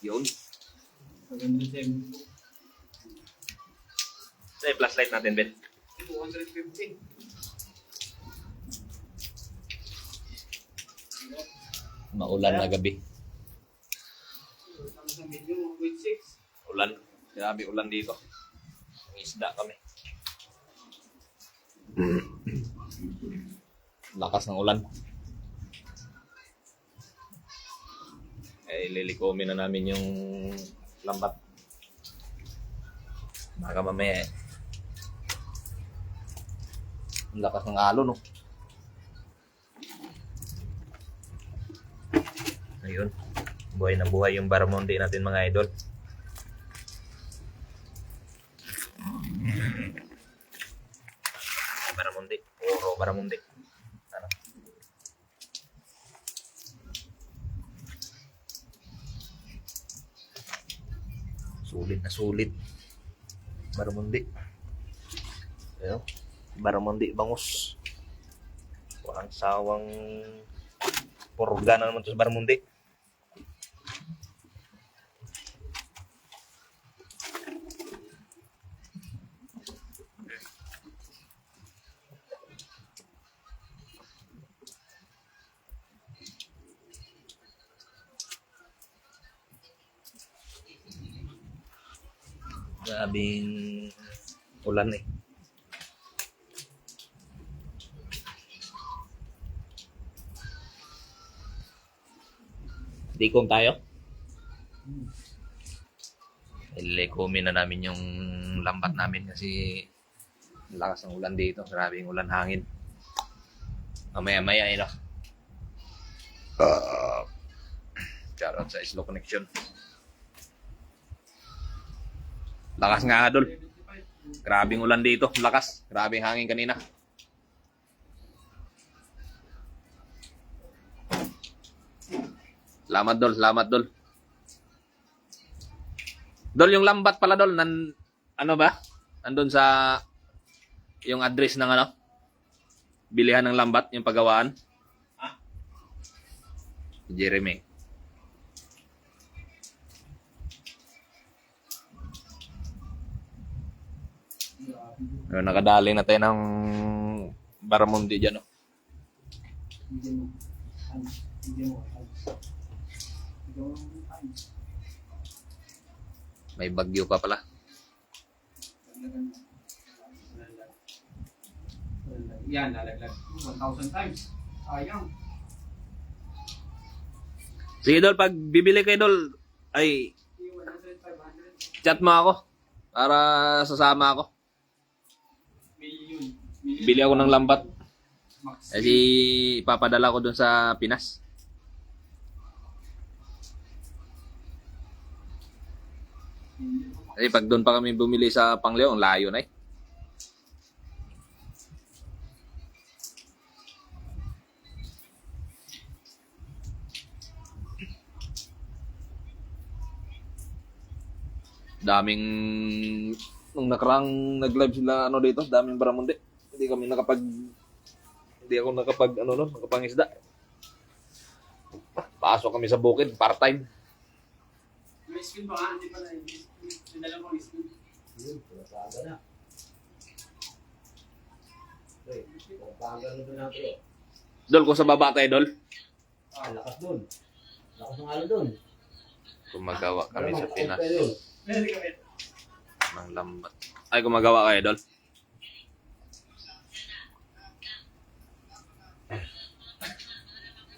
Yun. Ay, flashlight natin, Ben. 250. Maulan na gabi. Tapos ang video, 1.6. Ulan. Grabe ulan dito. Isda kami. Lakas ng ulan. Eh, lilikomin na namin yung lambat. Baka mamaya eh. Ang lakas ng alon, no? Ayun. Buhay na buhay yung barramundi natin, mga idol. Barramundi. Puro barramundi. Ano? Sulit na sulit. Barramundi. Ayun. Barramundi bangus. Walang sawang purga na naman ito sa barramundi. Grabing ulan eh. Dikom tayo. Ilikumin na namin yung lambat namin kasi lakas ng ulan dito. Grabing ulan hangin. Mamaya-maya eh, no? Shoutout sa Slow Connection. Lakas nga, Adol. Grabing ulan dito. Lakas. Grabing hangin kanina. Salamat, Dol. Salamat, Dol. Dol, yung lambat pala, Dol. Ano ba? Nandun sa yung address ng ano? Bilihan ng lambat, yung paggawaan. Jeremy. Nakadaling na tayo ng barramundi dyan, no? May bagyo pa pala. Yan, lalaglag. 1,000 times. Sayang. Sige, Dol, pag bibili kay Dol, ay 100, 500. chat mo ako para sasama ako. Million. Bili ako ng lambat. Max. Kasi ipapadala ko dun sa Pinas. Kasi pag doon pa kami bumili sa Pangleo, ang layo na eh. Daming nung nakarang nag-live sila ano dito, daming barramundi. Hindi ako nakapag ano no, nakapangisda. Pasok kami sa bukid, part-time. May skin pa nga, hindi pa na. Sinala mo ang skin. Yun, pinapaga na. Okay, pinapaga na doon natin. Dol, kung sa baba tayo, Dol. Lakas doon. Lakas ng alon doon. Gumagawa kami sa Pinas Pwede kami. ng lambat. Ay, gumagawa kayo, Dol.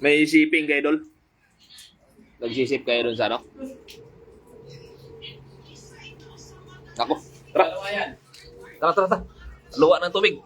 May shipping kayo, Dol. Nagsisip kayo dun sa ano? Ako, tara. Dalawa yan. Tara. Luwa ng tubig.